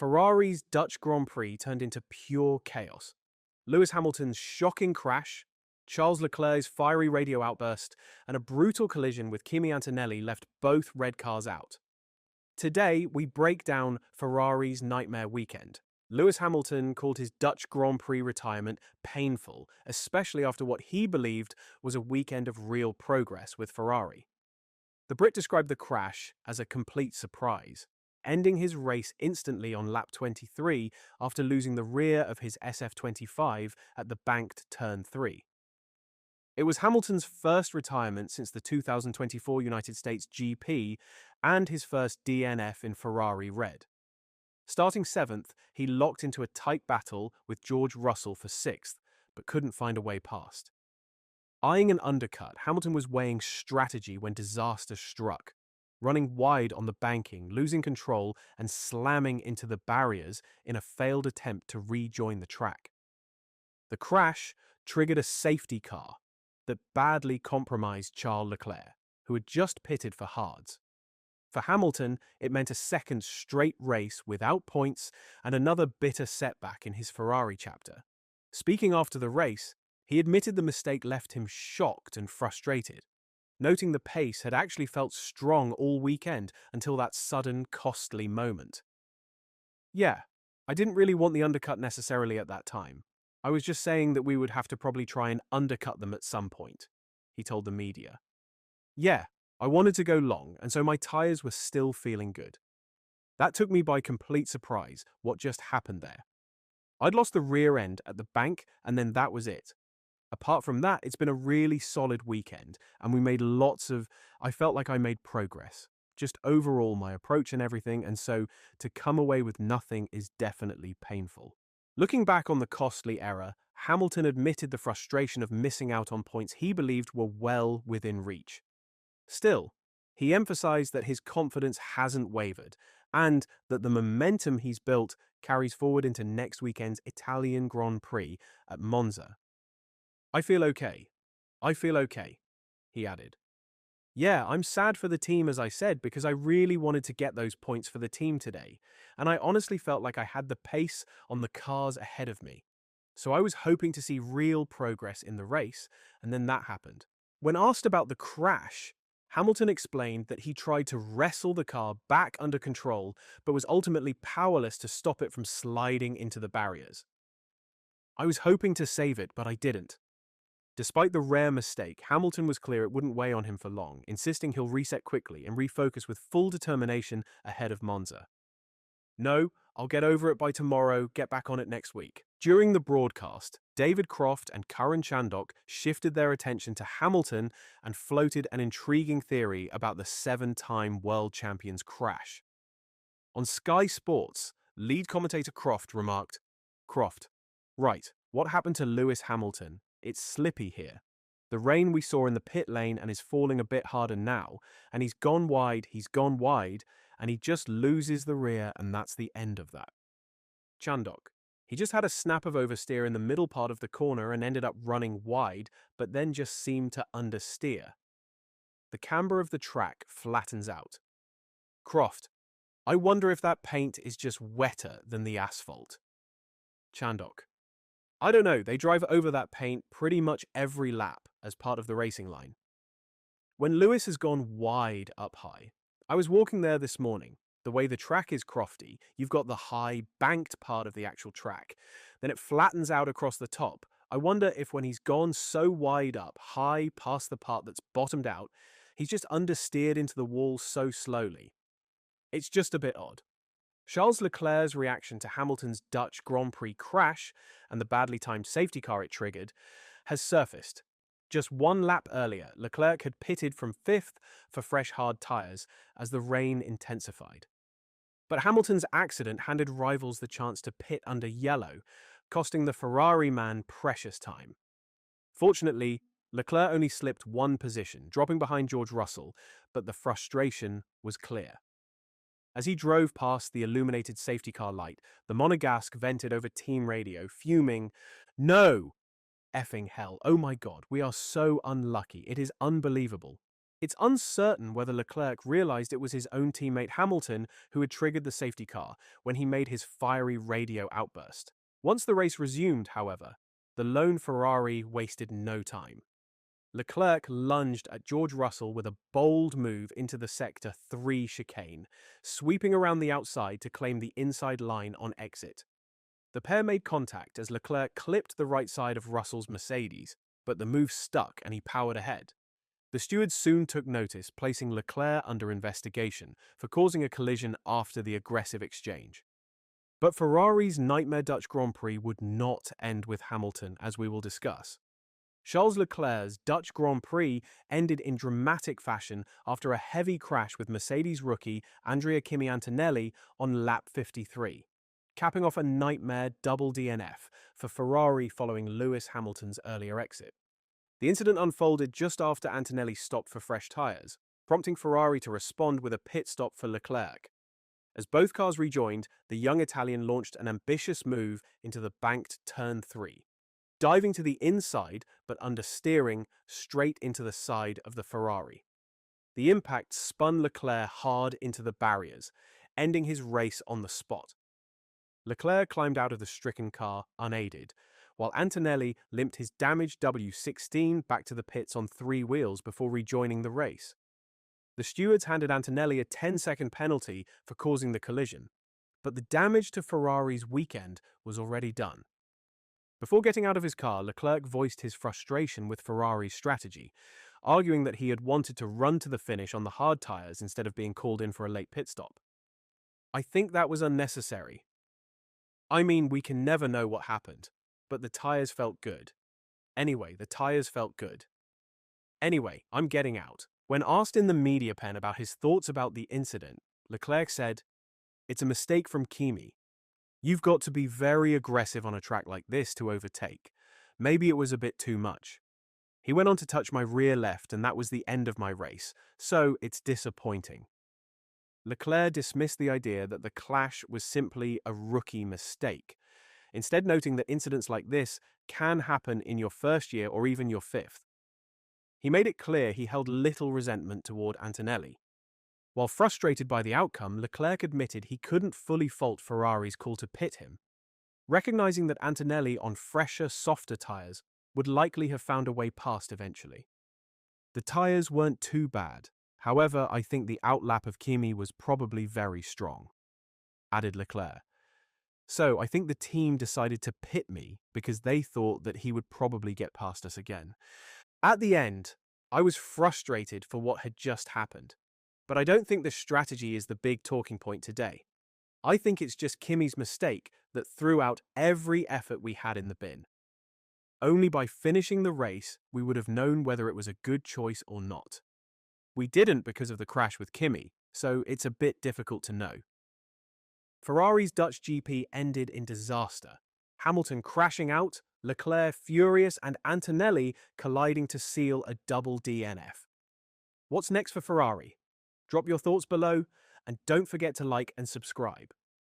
Ferrari's Dutch Grand Prix turned into pure chaos. Lewis Hamilton's shocking crash, Charles Leclerc's fiery radio outburst, and a brutal collision with Kimi Antonelli left both red cars out. Today, we break down Ferrari's nightmare weekend. Lewis Hamilton called his Dutch Grand Prix retirement painful, especially after what he believed was a weekend of real progress with Ferrari. The Brit described the crash as a complete surprise, ending his race instantly on lap 23 after losing the rear of his SF25 at the banked turn 3. It was Hamilton's first retirement since the 2024 United States GP and his first DNF in Ferrari red. Starting 7th, he locked into a tight battle with George Russell for 6th, but couldn't find a way past. Eyeing an undercut, Hamilton was weighing strategy when disaster struck, running wide on the banking, losing control and slamming into the barriers in a failed attempt to rejoin the track. The crash triggered a safety car that badly compromised Charles Leclerc, who had just pitted for hards. For Hamilton, it meant a second straight race without points and another bitter setback in his Ferrari chapter. Speaking after the race, he admitted the mistake left him shocked and frustrated, noting the pace had actually felt strong all weekend until that sudden, costly moment. "Yeah, I didn't really want the undercut necessarily at that time. I was just saying that we would have to probably try and undercut them at some point," he told the media. "Yeah, I wanted to go long, and so my tyres were still feeling good. That took me by complete surprise, what just happened there. I'd lost the rear end at the bank, and then that was it. Apart from that, it's been a really solid weekend, and I felt like I made progress. Just overall my approach and everything, and so to come away with nothing is definitely painful." Looking back on the costly error, Hamilton admitted the frustration of missing out on points he believed were well within reach. Still, he emphasized that his confidence hasn't wavered, and that the momentum he's built carries forward into next weekend's Italian Grand Prix at Monza. I feel okay, he added. "Yeah, I'm sad for the team as I said because I really wanted to get those points for the team today, and I honestly felt like I had the pace on the cars ahead of me. So I was hoping to see real progress in the race, and then that happened." When asked about the crash, Hamilton explained that he tried to wrestle the car back under control but was ultimately powerless to stop it from sliding into the barriers. "I was hoping to save it, but I didn't." Despite the rare mistake, Hamilton was clear it wouldn't weigh on him for long, insisting he'll reset quickly and refocus with full determination ahead of Monza. "No, I'll get over it by tomorrow, get back on it next week." During the broadcast, David Croft and Croft and Chandhok shifted their attention to Hamilton and floated an intriguing theory about the 7-time world champion's crash. On Sky Sports, lead commentator Croft remarked, "Croft, right, what happened to Lewis Hamilton? It's slippy here. The rain we saw in the pit lane and is falling a bit harder now, and he's gone wide, and he just loses the rear and that's the end of that." Chandhok, he just had a snap of oversteer in the middle part of the corner and ended up running wide, but then just seemed to understeer. The camber of the track flattens out. Croft, I wonder if that paint is just wetter than the asphalt. Chandhok, I don't know, they drive over that paint pretty much every lap as part of the racing line. When Lewis has gone wide up high, I was walking there this morning. The way the track is crofty, you've got the high, banked part of the actual track. Then it flattens out across the top. I wonder if when he's gone so wide up, high past the part that's bottomed out, he's just understeered into the wall so slowly. It's just a bit odd. Charles Leclerc's reaction to Hamilton's Dutch Grand Prix crash and the badly timed safety car it triggered has surfaced. Just one lap earlier, Leclerc had pitted from 5th for fresh hard tyres as the rain intensified. But Hamilton's accident handed rivals the chance to pit under yellow, costing the Ferrari man precious time. Fortunately, Leclerc only slipped one position, dropping behind George Russell, but the frustration was clear. As he drove past the illuminated safety car light, the Monegasque vented over team radio, fuming, "No! Effing hell. Oh my God, we are so unlucky. It is unbelievable." It's uncertain whether Leclerc realized it was his own teammate Hamilton who had triggered the safety car when he made his fiery radio outburst. Once the race resumed, however, the lone Ferrari wasted no time. Leclerc lunged at George Russell with a bold move into the Sector 3 chicane, sweeping around the outside to claim the inside line on exit. The pair made contact as Leclerc clipped the right side of Russell's Mercedes, but the move stuck and he powered ahead. The stewards soon took notice, placing Leclerc under investigation for causing a collision after the aggressive exchange. But Ferrari's nightmare Dutch Grand Prix would not end with Hamilton, as we will discuss. Charles Leclerc's Dutch Grand Prix ended in dramatic fashion after a heavy crash with Mercedes rookie Kimi Antonelli on lap 53, capping off a nightmare double DNF for Ferrari following Lewis Hamilton's earlier exit. The incident unfolded just after Antonelli stopped for fresh tyres, prompting Ferrari to respond with a pit stop for Leclerc. As both cars rejoined, the young Italian launched an ambitious move into the banked Turn 3, diving to the inside but understeering straight into the side of the Ferrari. The impact spun Leclerc hard into the barriers, ending his race on the spot. Leclerc climbed out of the stricken car unaided, while Antonelli limped his damaged W16 back to the pits on 3 wheels before rejoining the race. The stewards handed Antonelli a 10-second penalty for causing the collision, but the damage to Ferrari's weekend was already done. Before getting out of his car, Leclerc voiced his frustration with Ferrari's strategy, arguing that he had wanted to run to the finish on the hard tyres instead of being called in for a late pit stop. "I think that was unnecessary. I mean, we can never know what happened, but the tyres felt good. Anyway, the tyres felt good. Anyway, I'm getting out." When asked in the media pen about his thoughts about the incident, Leclerc said, "It's a mistake from Kimi. You've got to be very aggressive on a track like this to overtake. Maybe it was a bit too much. He went on to touch my rear left and that was the end of my race, so it's disappointing." Leclerc dismissed the idea that the clash was simply a rookie mistake, instead noting that incidents like this can happen in your first year or even your 5th. He made it clear he held little resentment toward Antonelli. While frustrated by the outcome, Leclerc admitted he couldn't fully fault Ferrari's call to pit him, recognizing that Antonelli on fresher, softer tyres would likely have found a way past eventually. "The tyres weren't too bad. However, I think the outlap of Kimi was probably very strong," added Leclerc. "So I think the team decided to pit me because they thought that he would probably get past us again. At the end, I was frustrated for what had just happened, but I don't think the strategy is the big talking point today. I think it's just Kimi's mistake that threw out every effort we had in the bin. Only by finishing the race, we would have known whether it was a good choice or not. We didn't because of the crash with Kimi, so it's a bit difficult to know." Ferrari's Dutch GP ended in disaster. Hamilton crashing out, Leclerc furious, and Antonelli colliding to seal a double DNF. What's next for Ferrari? Drop your thoughts below, and don't forget to like and subscribe.